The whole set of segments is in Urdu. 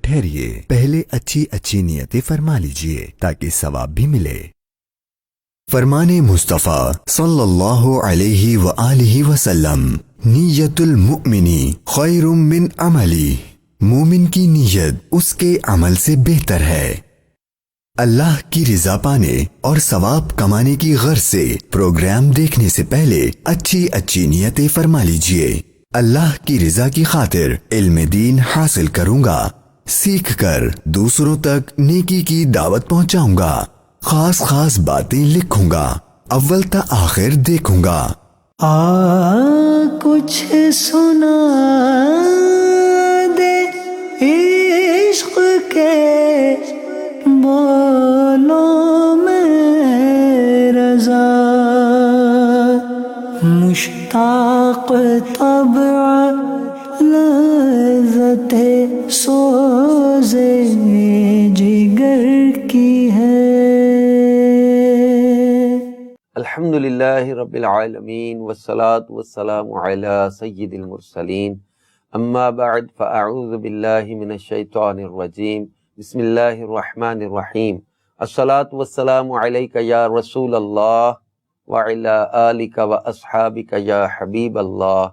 ٹھہریے، پہلے اچھی اچھی نیتیں فرما لیجئے تاکہ ثواب بھی ملے۔ فرمان مصطفیٰ صلی اللہ علیہ وآلہ وسلم، نیت المؤمنی خیر من عملی، مومن کی نیت اس کے عمل سے بہتر ہے۔ اللہ کی رضا پانے اور ثواب کمانے کی غرض سے پروگرام دیکھنے سے پہلے اچھی اچھی نیتیں فرما لیجئے۔ اللہ کی رضا کی خاطر علم دین حاصل کروں گا، سیکھ کر دوسروں تک نیکی کی دعوت پہنچاؤں گا، خاص خاص باتیں لکھوں گا، اول تا آخر دیکھوں گا۔ کچھ سنا دے عشق کے بولوں میں رضا، مشتاق طبع لذت سوزے جگر کی ہے۔ الحمدللہ رب العالمین والصلاة والسلام علی سید المرسلین، اما بعد فاعوذ باللہ من الشیطان الرجیم، بسم اللہ الرحمن الرحیم۔ الصلاة والسلام علیک یا رسول اللہ وعلی آلک واصحابک یا حبیب اللہ،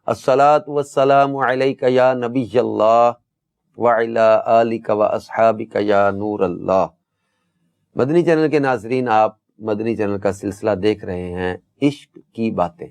الصلاة والسلام علیک یا نبی اللہ وعلی آلک واصحابک یا نور اللہ۔ مدنی چینل کے ناظرین، آپ مدنی چینل کا سلسلہ دیکھ رہے ہیں عشق کی باتیں۔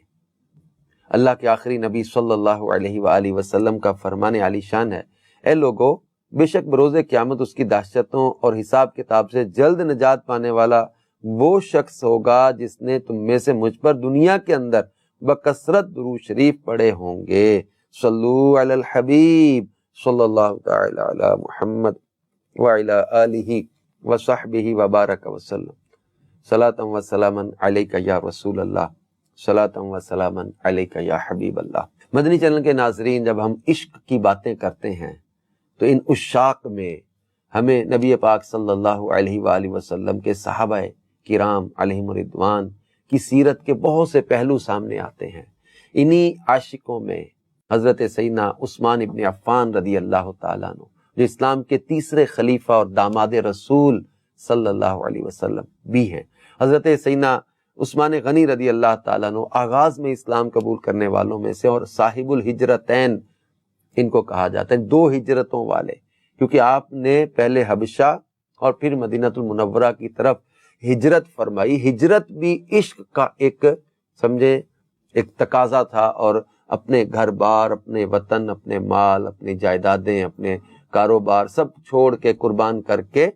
اللہ کے آخری نبی صلی اللہ علیہ وآلہ وسلم کا فرمان عالی شان ہے، اے لوگو، بے شک بروز قیامت اس کی دہشتوں اور حساب کتاب سے جلد نجات پانے والا وہ شخص ہوگا جس نے تم میں سے مجھ پر دنیا کے اندر بکثرت درود شریف پڑھے ہوں گے۔ صلو علی الحبیب صلی اللہ تعالی علی محمد وعلی آلہ وصحبہ وبارک وسلم، صلاۃ و سلاما علیک یا رسول اللہ، صلاۃ و سلاما علیک یا حبیب اللہ۔ مدنی چینل کے ناظرین، جب ہم عشق کی باتیں کرتے ہیں تو ان عشاق میں ہمیں نبی پاک صلی اللہ علیہ وآلہ وسلم کے صحابہ کرام علیہم رضوان کی سیرت کے بہت سے پہلو سامنے آتے ہیں۔ انہی عاشقوں میں حضرت سیدنا عثمان ابن عفان رضی اللہ تعالیٰ عنہ، جو اسلام کے تیسرے خلیفہ اور داماد رسول صلی اللہ علیہ وسلم بھی ہیں، حضرت سیدنا عثمان غنی رضی اللہ تعالیٰ عنہ آغاز میں اسلام قبول کرنے والوں میں سے، اور صاحب الہجرتین ان کو کہا جاتا ہے، دو ہجرتوں والے، کیونکہ آپ نے پہلے حبشہ اور پھر مدینہ المنورہ کی طرف ہجرت فرمائی۔ ہجرت بھی عشق کا ایک سمجھے ایک تقاضا تھا، اور اپنے گھر بار، اپنے وطن، اپنے مال، اپنی جائیدادیں، اپنے کاروبار سب چھوڑ کے قربان کر کے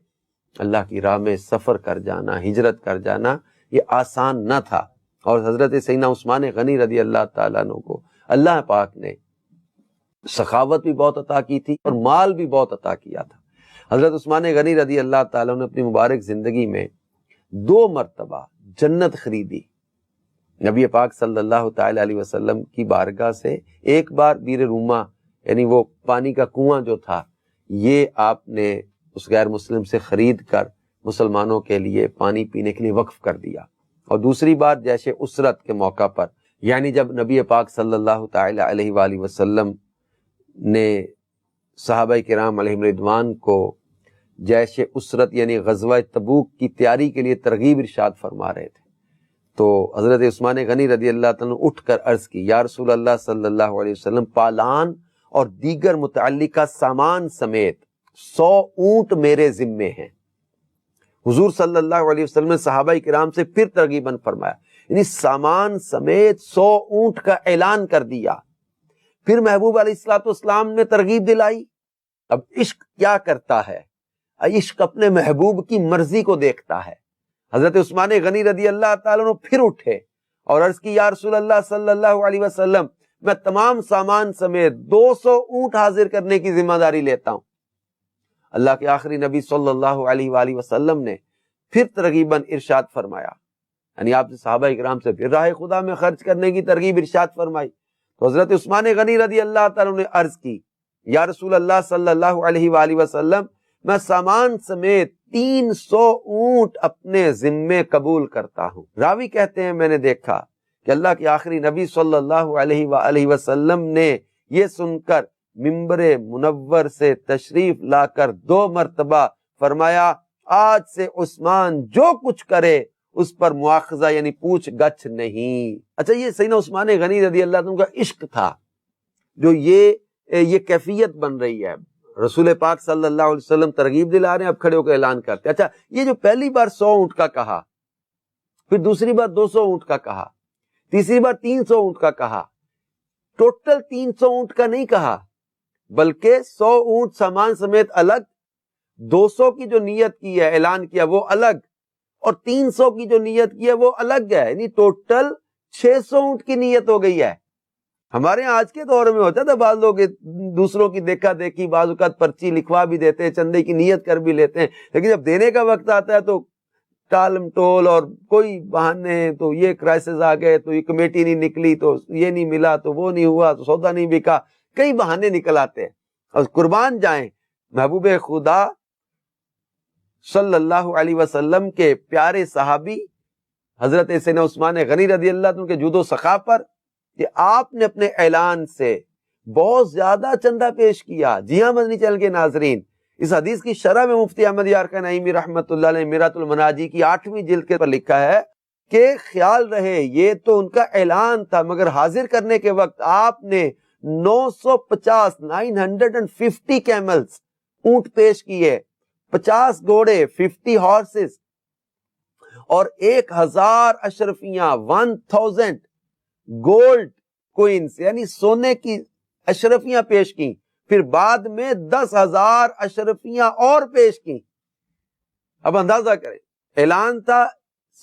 اللہ کی راہ میں سفر کر جانا، ہجرت کر جانا، یہ آسان نہ تھا۔ اور حضرت سیدنا عثمان غنی رضی اللہ تعالیٰ عنہ کو اللہ پاک نے سخاوت بھی بہت عطا کی تھی اور مال بھی بہت عطا کیا تھا۔ حضرت عثمان غنی رضی اللہ تعالیٰ نے اپنی مبارک زندگی میں 2 مرتبہ جنت خریدی نبی پاک صلی اللہ تعالی علیہ وسلم کی بارگاہ سے۔ ایک بار بیر روما، یعنی وہ پانی کا کنواں جو تھا، یہ آپ نے اس غیر مسلم سے خرید کر مسلمانوں کے لیے پانی پینے کے لیے وقف کر دیا، اور دوسری بار جیش اسرت کے موقع پر، یعنی جب نبی پاک صلی اللہ تعالی علیہ وآلہ وسلم نے صحابہ کرام علیہم رضوان کو جیش اسرت یعنی غزوہ تبوک کی تیاری کے لیے ترغیب ارشاد فرما رہے تھے، تو حضرت عثمان غنی رضی اللہ تعالیٰ نے اٹھ کر عرض کی، یا رسول اللہ صلی اللہ علیہ وسلم، پالان اور دیگر متعلقہ سامان سمیت 100 اونٹ میرے ذمے ہیں۔ حضور صلی اللہ علیہ وسلم نے صحابہ کرام سے پھر ترغیباً فرمایا، یعنی سامان سمیت 100 اونٹ کا اعلان کر دیا۔ پھر محبوب علیہ الصلوۃ والسلام نے ترغیب دلائی۔ اب عشق کیا کرتا ہے؟ عشق اپنے محبوب کی مرضی کو دیکھتا ہے۔ حضرت عثمان غنی رضی اللہ تعالیٰ عنہ پھر اٹھے اور عرض کی، یا رسول اللہ صلی اللہ علیہ وسلم، میں تمام سامان سمیت 200 اونٹ حاضر کرنے کی ذمہ داری لیتا ہوں۔ اللہ کے آخری نبی صلی اللہ علیہ وآلہ وسلم نے پھر ترغیباً ارشاد فرمایا، یعنی آپ نے صحابہ اکرام سے پھر راہ خدا میں خرچ کرنے کی ترغیب ارشاد فرمائی۔ تو حضرت عثمان غنی رضی اللہ تعالیٰ نے عرض کی، یا رسول اللہ صلی اللہ علیہ وآلہ وسلم، میں سامان سمیت 300 اونٹ اپنے ذمے قبول کرتا ہوں۔ راوی کہتے ہیں، میں نے دیکھا کہ اللہ کے آخری نبی صلی اللہ علیہ وآلہ وسلم نے یہ سن کر منبر منور سے تشریف لا کر 2 مرتبہ فرمایا آج سے عثمان جو کچھ کرے اس پر مواخذہ یعنی پوچھ گچھ نہیں۔ اچھا، یہ سیدنا عثمان غنی رضی اللہ عنہ کا عشق تھا جو یہ کیفیت بن رہی ہے۔ رسول پاک صلی اللہ علیہ وسلم ترغیب دلا رہے ہیں، اب کھڑے ہو کے اعلان کرتے ہیں۔ اچھا، یہ جو پہلی بار 100 اونٹ کا کہا، پھر دوسری بار 200 اونٹ کا کہا، تیسری بار 300 اونٹ کا کہا، ٹوٹل 300 اونٹ کا نہیں کہا بلکہ 100 اونٹ سامان سمیت الگ، 200 کی جو نیت کی ہے اعلان کیا وہ الگ، اور 300 کی جو نیت کی ہے وہ الگ ہے، یعنی ٹوٹل 600 اونٹ کی نیت ہو گئی ہے۔ ہمارے یہاں آج کے دور میں ہوتا تھا بعض لوگ دوسروں کی دیکھا دیکھی بعض اوقات پرچی لکھوا بھی دیتے ہیں، چندے کی نیت کر بھی لیتے ہیں، لیکن جب دینے کا وقت آتا ہے تو ٹال مٹول اور کوئی بہانے، تو یہ کرائسس آ گئے، تو یہ کمیٹی نہیں نکلی، تو یہ نہیں ملا، تو وہ نہیں ہوا، تو سودا نہیں بکا، کئی بہانے نکل آتے ہیں۔ اور قربان جائیں محبوب خدا صلی اللہ علیہ وسلم کے پیارے صحابی حضرت سیدنا عثمان غنی رضی اللہ عنہ کے جود و سخا پر کہ آپ نے اپنے اعلان سے بہت زیادہ چندہ پیش کیا۔ جی ہاں مدنی چینل کے ناظرین، اس حدیث کی شرح میں مفتی احمد یارقا نعیمی رحمۃ اللہ علیہ میرات المناجی کی 8ویں جلد کے پر لکھا ہے کہ خیال رہے یہ تو ان کا اعلان تھا، مگر حاضر کرنے کے وقت آپ نے 950 کیملز اونٹ پیش کیے، 50 گھوڑے 50 ہارسز، اور 1000 اشرفیاں 1000 گولڈ کوئنز یعنی سونے کی اشرفیاں پیش کی، پھر بعد میں 10,000 اشرفیاں اور پیش کی۔ اب اندازہ کریں، اعلان تھا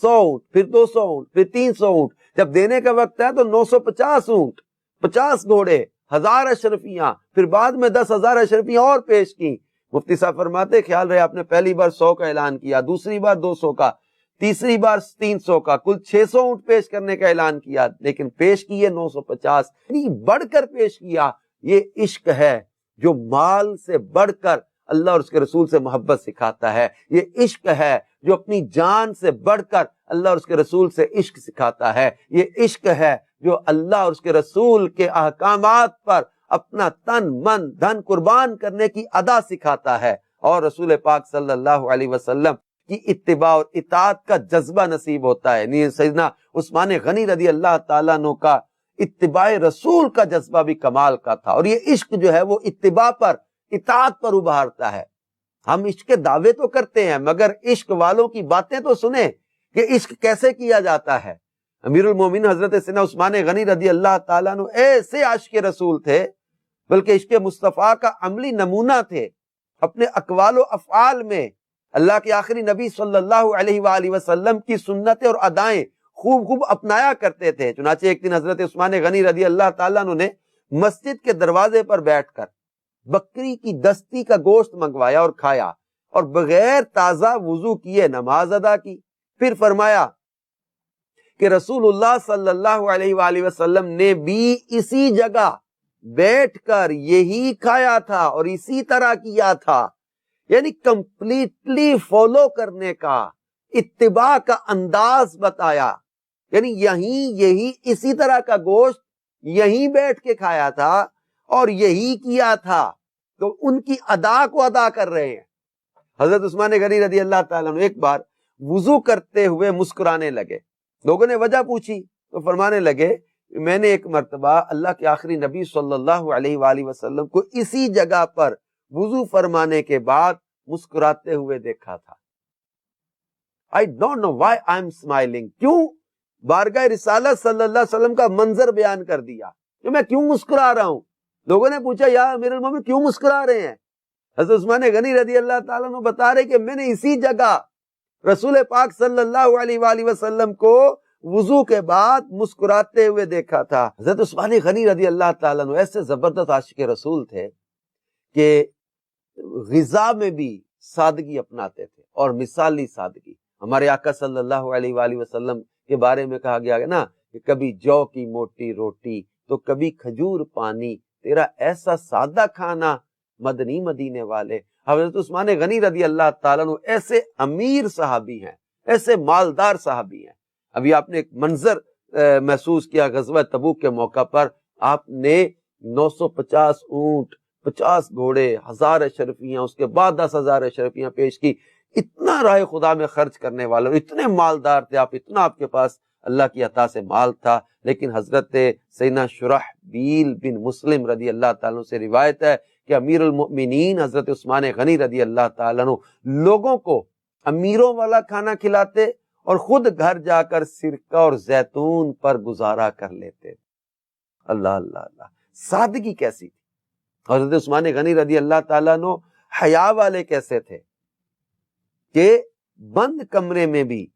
100 اونٹ، پھر 200 اونٹ، پھر 300 اونٹ، جب دینے کا وقت ہے تو 950 اونٹ، 50 گھوڑے، 1000 اشرفیاں، پھر بعد میں 10,000 اشرفیاں اور پیش کی۔ مفتی صاحب فرماتے خیال رہے آپ نے پہلی بار 100 کا اعلان کیا، دوسری بار 200 کا، تیسری بار 300 کا، کل 600 اونٹ پیش کرنے کا اعلان کیا، لیکن پیش کیے 950، یعنی بڑھ کر پیش کیا۔ یہ عشق ہے جو مال سے بڑھ کر اللہ اور اس کے رسول سے محبت سکھاتا ہے، یہ عشق ہے جو اپنی جان سے بڑھ کر اللہ اور اس کے رسول سے عشق سکھاتا ہے، یہ عشق ہے جو اللہ اور اس کے رسول کے احکامات پر اپنا تن من دھن قربان کرنے کی ادا سکھاتا ہے، اور رسول پاک صلی اللہ علیہ وسلم کی اتباع اور اطاعت کا جذبہ نصیب ہوتا ہے۔ سیدنا عثمان غنی رضی اللہ تعالیٰ عنہ کا اتباع رسول کا جذبہ بھی کمال کا تھا، اور یہ عشق جو ہے وہ اتباع پر اطاعت پر ابھارتا ہے۔ ہم عشق کے دعوے تو کرتے ہیں مگر عشق والوں کی باتیں تو سنیں کہ عشق کیسے کیا جاتا ہے۔ امیر المومنین حضرت سیدنا عثمان غنی رضی اللہ تعالیٰ عنہ ایسے عاشق رسول تھے، بلکہ عشق مصطفیٰ کا عملی نمونہ تھے۔ اپنے اقوال و افعال میں اللہ کے آخری نبی صلی اللہ علیہ وآلہ وسلم کی سنتیں اور ادائیں خوب اپنایا کرتے تھے۔ چنانچہ ایک دن حضرت عثمان غنی رضی اللہ تعالیٰ عنہ نے مسجد کے دروازے پر بیٹھ کر بکری کی دستی کا گوشت منگوایا اور کھایا، اور بغیر تازہ وضو کیے نماز ادا کی۔ پھر فرمایا کہ رسول اللہ صلی اللہ علیہ وآلہ وسلم نے بھی اسی جگہ بیٹھ کر یہی کھایا تھا اور اسی طرح کیا تھا، یعنی کمپلیٹلی فالو کرنے کا، اتباع کا انداز بتایا، یعنی یہی اسی طرح کا گوشت یہیں بیٹھ کے کھایا تھا اور یہی کیا تھا، تو ان کی ادا کو ادا کر رہے ہیں۔ حضرت عثمان غنی رضی اللہ تعالیٰ عنہ ایک بار وضو کرتے ہوئے مسکرانے لگے، لوگوں نے وجہ پوچھی تو فرمانے لگے میں نے ایک مرتبہ اللہ کے آخری نبی صلی اللہ علیہ وآلہ وسلم کو اسی جگہ پر وضو فرمانے کے بعد مسکراتے ہوئے دیکھا تھا۔ I don't know why I'm smiling، کیوں بارگاہ رسالت صلی اللہ علیہ وسلم کا منظر بیان کر دیا کہ میں کیوں مسکرا رہا ہوں۔ لوگوں نے پوچھا یا امیر المومنین کیوں مسکرا رہے ہیں؟ حضرت عثمان غنی رضی اللہ تعالیٰ عنہ بتا رہے کہ میں نے اسی جگہ رسول پاک صلی اللہ علیہ وآلہ وسلم کو وضو کے بعد مسکراتے ہوئے دیکھا تھا۔ حضرت عثمان غنی رضی اللہ تعالیٰ عنہ ایسے زبردست عاشق رسول تھے کہ غذا میں بھی سادگی اپناتے تھے، اور مثالی سادگی۔ ہمارے آقا صلی اللہ علیہ وآلہ وسلم کے بارے میں کہا گیا ہے نا کہ کبھی جو کی موٹی روٹی تو کبھی کھجور پانی، تیرا ایسا سادہ کھانا مدنی مدینے والے۔ حضرت عثمان غنی رضی اللہ تعالیٰ عنہ ایسے امیر صحابی ہیں، ایسے مالدار صحابی ہیں۔ ابھی آپ نے ایک منظر محسوس کیا غزوہ تبوک کے موقع پر، آپ نے 950 اونٹ، 50 گھوڑے، 1000 اشرفیاں، اس کے بعد 10,000 اشرفیاں پیش کی. اتنا راہ خدا میں خرچ کرنے والا، اتنے مالدار تھے آپ، اتنا آپ کے پاس اللہ کی عطا سے مال تھا. لیکن حضرت سیدنا شرحبیل بن مسلم رضی اللہ تعالیٰ عنہ سے روایت ہے کہ امیر المؤمنین حضرت عثمان غنی رضی اللہ تعالیٰ عنہ لوگوں کو امیروں والا کھانا کھلاتے اور خود گھر جا کر سرکہ اور زیتون پر گزارا کر لیتے. اللہ اللہ اللہ، سادگی کیسی تھی. حضرت عثمان غنی رضی اللہ تعالیٰ عنہ حیا والے کیسے تھے کہ بند کمرے میں بھی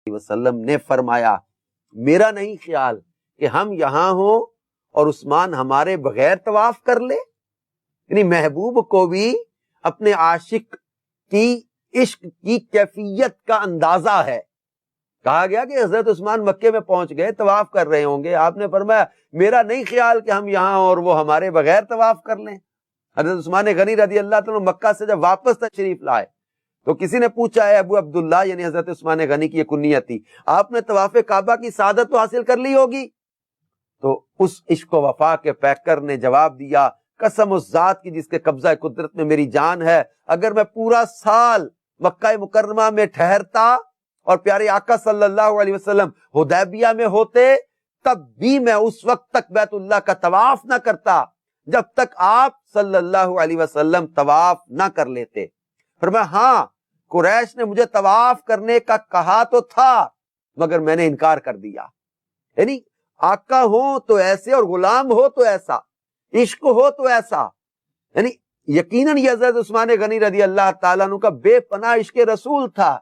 وسلم نے فرمایا میرا نہیں خیال کہ ہم یہاں ہوں اور عثمان ہمارے بغیر طواف کر لے. یعنی محبوب کو بھی اپنے عاشق کی عشق کی کیفیت کا اندازہ ہے. کہا گیا کہ حضرت عثمان مکے میں پہنچ گئے، طواف کر رہے ہوں گے، آپ نے فرمایا میرا نہیں خیال کہ ہم یہاں اور وہ ہمارے بغیر طواف کر لیں. حضرت عثمان غنی رضی اللہ تعالیٰ مکہ سے جب واپس تشریف لائے تو کسی نے پوچھا ہے ابو عبداللہ، یعنی حضرت عثمان غنی کی یہ کنیت تھی، آپ نے طواف کعبہ کی سعادت تو حاصل کر لی ہوگی؟ تو اس عشق و وفا کے پیکر نے جواب دیا قسم اس ذات کی جس کے قبضہ قدرت میں میری جان ہے، اگر میں پورا سال مکہ مکرمہ میں ٹھہرتا اور پیارے آقا صلی اللہ علیہ وسلم حدیبیہ میں ہوتے تب بھی میں اس وقت تک بیت اللہ کا طواف نہ کرتا جب تک آپ صلی اللہ علیہ وسلم طواف نہ کر لیتے۔ فرمایا ہاں قریش نے مجھے طواف کرنے کا کہا تو تھا مگر میں نے انکار کر دیا۔ یعنی آقا ہو تو ایسے اور غلام ہو تو ایسا، عشق ہو تو ایسا۔ یعنی یقیناً یہ حضرت عثمان غنی رضی اللہ تعالیٰ عنہ کا بے پناہ عشق رسول تھا۔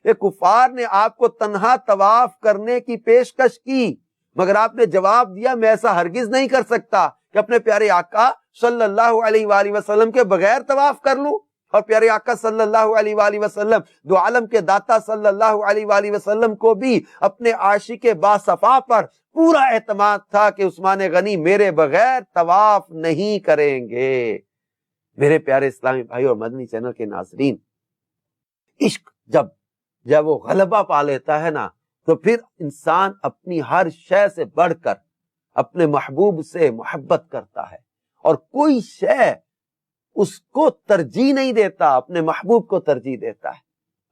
یہ کفار نے آپ کو تنہا طواف کرنے کی پیشکش کی مگر آپ نے جواب دیا میں ایسا ہرگز نہیں کر سکتا کہ اپنے پیارے آقا صلی اللہ علیہ وآلہ وسلم کے بغیر طواف کر لوں۔ اور پیارے آقا صلی اللہ علیہ وآلہ وسلم دو عالم کے داتا صلی اللہ علیہ وآلہ وسلم کو بھی اپنے عاشق باصفا پر پورا اعتماد تھا کہ عثمان غنی میرے بغیر طواف نہیں کریں گے۔ میرے پیارے اسلامی بھائی اور مدنی چینل کے ناظرین، عشق جب وہ غلبہ پا لیتا ہے نا تو پھر انسان اپنی ہر شے سے بڑھ کر اپنے محبوب سے محبت کرتا ہے اور کوئی شے اس کو ترجیح نہیں دیتا، اپنے محبوب کو ترجیح دیتا ہے۔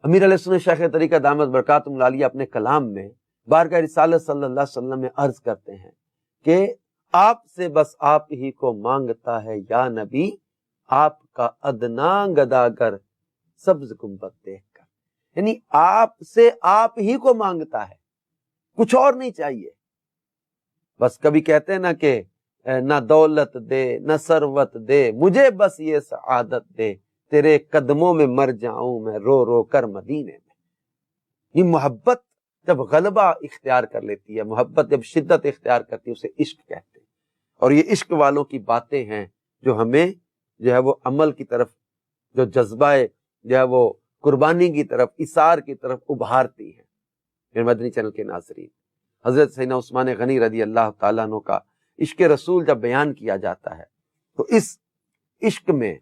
امیر علیہ سنت شیخ طریقہ دامت برکاتہم العالیہ اپنے کلام میں بارگاہ رسالت صلی اللہ علیہ وسلم میں عرض کرتے ہیں کہ آپ سے بس آپ ہی کو مانگتا ہے یا نبی، آپ کا ادنا گداگر سبز گنبد دیکھ کر۔ یعنی آپ سے آپ ہی کو مانگتا ہے، کچھ اور نہیں چاہیے۔ بس کبھی کہتے ہیں نا کہ نہ دولت دے نہ ثروت دے، مجھے بس یہ سعادت دے، تیرے قدموں میں مر جاؤں میں رو رو کر مدینے میں۔ یہ محبت جب غلبہ اختیار کر لیتی ہے، محبت جب شدت اختیار کرتی ہے، اسے عشق کہتے ہیں۔ اور یہ عشق والوں کی باتیں ہیں جو ہمیں جو ہے وہ عمل کی طرف، جو جذبہ جو ہے وہ قربانی کی طرف، اثار کی طرف ابھارتی ہیں۔ میرے مدنی چینل کے ناظرین، حضرت سیدنا عثمان غنی رضی اللہ تعالیٰ عنہ کا عشق رسول جب بیان کیا جاتا ہے تو اس عشق میں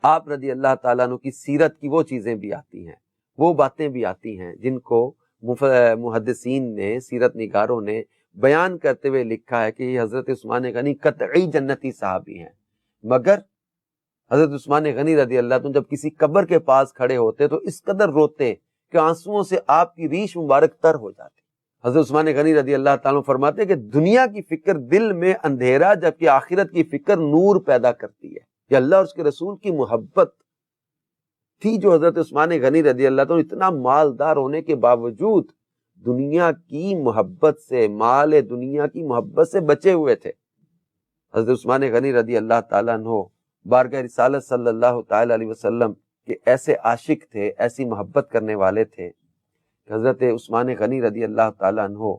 آپ رضی اللہ تعالیٰ عنہ کی سیرت کی وہ چیزیں بھی آتی ہیں، وہ باتیں بھی آتی ہیں جن کو محدثین نے، سیرت نگاروں نے بیان کرتے ہوئے لکھا ہے کہ یہ حضرت عثمان غنی قطعی جنتی صحابی ہیں۔ مگر حضرت عثمان غنی رضی اللہ عنہ جب کسی قبر کے پاس کھڑے ہوتے تو اس قدر روتے کہ آنسوؤں سے آپ کی ریش مبارک تر ہو جاتی۔ حضرت عثمان غنی رضی اللہ تعالیٰ فرماتے کہ دنیا کی فکر دل میں اندھیرا جبکہ آخرت کی فکر نور پیدا کرتی ہے۔ یہ اللہ اور اس کے رسول کی محبت تھی جو حضرت عثمان غنی رضی اللہ تعالیٰ اتنا مالدار ہونے کے باوجود دنیا کی محبت سے، مال دنیا کی محبت سے بچے ہوئے تھے۔ حضرت عثمان غنی رضی اللہ تعالیٰ عنہ بارگاہ رسالت صلی اللہ تعالیٰ علیہ وسلم کے ایسے عاشق تھے، ایسی محبت کرنے والے تھے کہ حضرت عثمان غنی رضی اللہ تعالیٰ عنہ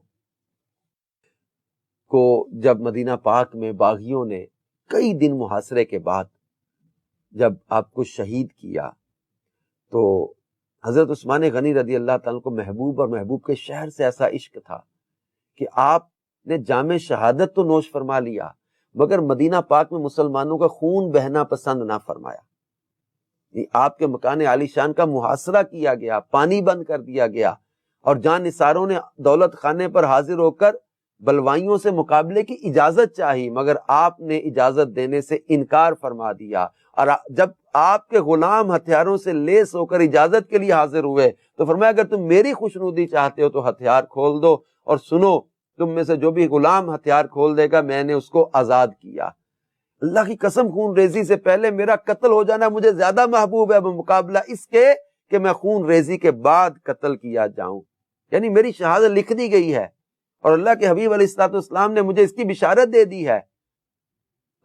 کو جب مدینہ پاک میں باغیوں نے کئی دن محاصرے کے بعد جب آپ کو شہید کیا تو حضرت عثمان غنی رضی اللہ تعالیٰ کو محبوب اور محبوب کے شہر سے ایسا عشق تھا کہ آپ نے جام شہادت تو نوش فرما لیا مگر مدینہ پاک میں مسلمانوں کا خون بہنا پسند نہ فرمایا۔ آپ کے مکان عالی شان کا محاصرہ کیا گیا، پانی بند کر دیا گیا اور جان نثاروں نے دولت خانے پر حاضر ہو کر بلوائیوں سے مقابلے کی اجازت چاہی مگر آپ نے اجازت دینے سے انکار فرما دیا۔ اور جب آپ کے غلام ہتھیاروں سے لیس ہو کر اجازت کے لیے حاضر ہوئے تو فرمایا اگر تم میری خوشنودی چاہتے ہو تو ہتھیار کھول دو، اور سنو تم میں سے جو بھی غلام ہتھیار کھول دے گا میں نے اس کو آزاد کیا۔ اللہ کی قسم خون ریزی سے پہلے میرا قتل ہو جانا مجھے زیادہ محبوب ہے بمقابلہ اس کے کہ میں خون ریزی کے بعد قتل کیا جاؤں۔ یعنی میری شہادت لکھ دی گئی ہے اور اللہ کے حبیب علیہ الصلوۃ والسلام نے مجھے اس کی بشارت دے دی ہے۔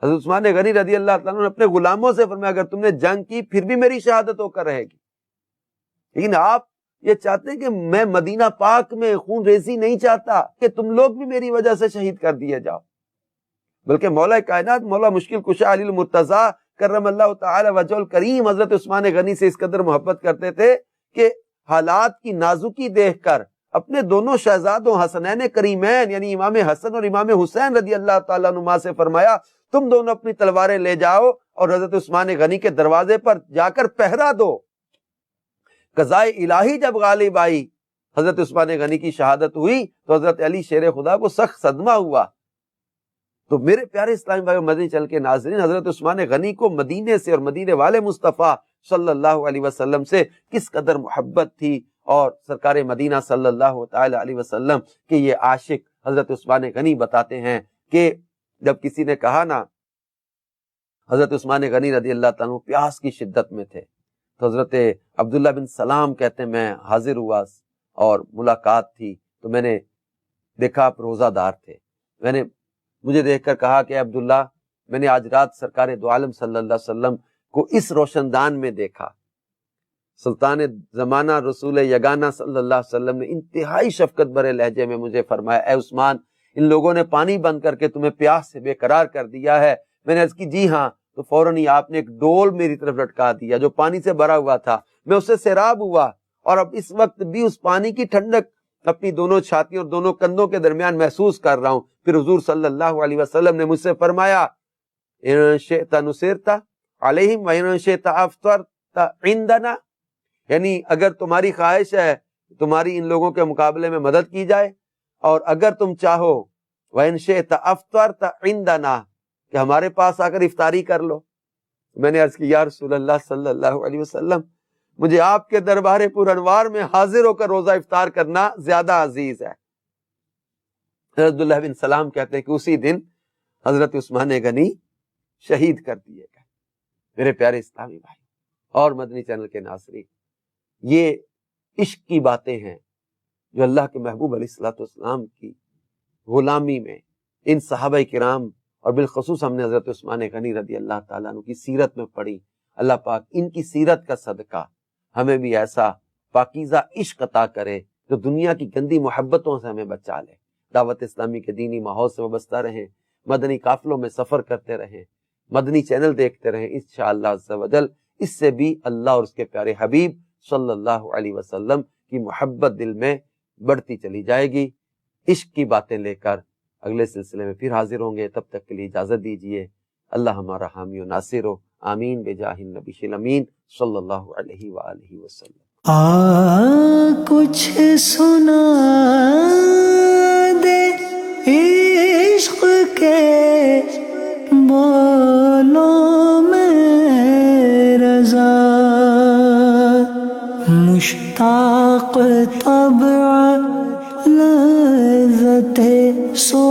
حضرت عثمان غنی رضی اللہ تعالیٰ نے اپنے غلاموں سے فرمایا اگر تم نے جنگ کی پھر بھی میری شہادت ہو کر رہے گی، لیکن آپ یہ چاہتے ہیں کہ میں مدینہ پاک میں خون ریزی نہیں چاہتا کہ تم لوگ بھی میری وجہ سے شہید کر دیے جاؤ، بلکہ مولا کائنات، مولا مشکل کشا علی المرتضیٰ کرم اللہ تعالی وجہ الکریم حضرت عثمان غنی سے اس قدر محبت کرتے تھے کہ حالات کی نازکی دیکھ کر اپنے دونوں شہزادوں حسنین کریمین یعنی امام حسن اور امام حسین رضی اللہ تعالیٰ عنہما سے فرمایا تم دونوں اپنی تلواریں لے جاؤ اور حضرت عثمان غنی کے دروازے پر جا کر پہرا دو۔ قضائے الہی جب غالب آئی، حضرت عثمان غنی کی شہادت ہوئی تو حضرت علی شیر خدا کو سخت صدمہ ہوا۔ تو میرے پیارے اسلامی بھائی مدنی چینل کے ناظرین، حضرت عثمان غنی کو مدینے سے اور مدینے والے مصطفیٰ صلی اللہ علیہ وسلم سے کس قدر محبت تھی اور سرکار مدینہ صلی اللہ تعالی علیہ وسلم کے یہ عاشق حضرت عثمان غنی بتاتے ہیں کہ جب کسی نے کہا نا، حضرت عثمان غنی رضی اللہ تعالیٰ عنہ پیاس کی شدت میں تھے، تو حضرت عبداللہ بن سلام کہتے ہیں میں حاضر ہوا اور ملاقات تھی تو میں نے دیکھا آپ روزہ دار تھے. مجھے دیکھ کر کہا کہ عبداللہ میں نے آج رات سرکار دو عالم صلی اللہ علیہ وسلم کو اس روشن دان میں دیکھا. سلطان زمانہ رسول یگانہ صلی اللہ علیہ وسلم نے انتہائی شفقت بھرے لہجے میں مجھے فرمایا، اے عثمان، ان لوگوں نے پانی بند کر کے تمہیں پیاس سے بے قرار کر دیا ہے. میں نے عرض کی جی ہاں. تو فوراً ہی آپ نے ایک ڈول میری طرف لٹکا دیا جو پانی سے بھرا ہوا تھا. میں اس سے سیراب ہوا اور اب اس وقت بھی اس پانی کی ٹھنڈک اپنی دونوں چھاتیوں اور دونوں کندھوں کے درمیان محسوس کر رہا ہوں. پھر حضور صلی اللہ علیہ وسلم نے مجھ سے فرمایا، ان شئت نصرت علیہم وان شئت افطرت عندنا، یعنی اگر تمہاری خواہش ہے تمہاری ان لوگوں کے مقابلے میں مدد کی جائے، اور اگر تم چاہو وان شئت افطرت عندنا کہ ہمارے پاس آ کر افطاری کر لو. میں نے عرض کی یا رسول اللہ صلی اللہ علیہ وسلم، مجھے آپ کے دربار پر انوار میں حاضر ہو کر روزہ افطار کرنا زیادہ عزیز ہے. حضرت عبداللہ بن سلام کہتے ہیں کہ اسی دن حضرت عثمان غنی شہید کر دیے گئے. میرے پیارے اسلامی بھائی اور مدنی چینل کے ناظرین، یہ عشق کی باتیں ہیں جو اللہ کے محبوب علیہ الصلوۃ والسلام کی غلامی میں ان صحابہ کرام اور بالخصوص ہم نے حضرت عثمان غنی رضی اللہ تعالیٰ عنہ کی سیرت میں پڑھی. اللہ پاک ان کی سیرت کا صدقہ ہمیں بھی ایسا پاکیزہ عشق عطا کرے جو دنیا کی گندی محبتوں سے ہمیں بچا لے. دعوت اسلامی کے دینی ماحول سے وابستہ رہیں، مدنی قافلوں میں سفر کرتے رہیں، مدنی چینل دیکھتے رہیں. انشاءاللہ عز و جل اس سے بھی اللہ اور اس کے پیارے حبیب صلی اللہ علیہ وسلم کی محبت دل میں بڑھتی چلی جائے گی. عشق کی باتیں لے کر اگلے سلسلے میں پھر حاضر ہوں گے. تب تک کے لیے اجازت دیجیے. اللہ ہمارا حامی و ناصر ہو. آمین بجاہ النبی الامین صلی اللہ علیہ وآلہ وسلم. کچھ سنا دے عشق کے بولوں میں رضا، مشتاق طبع لذت سو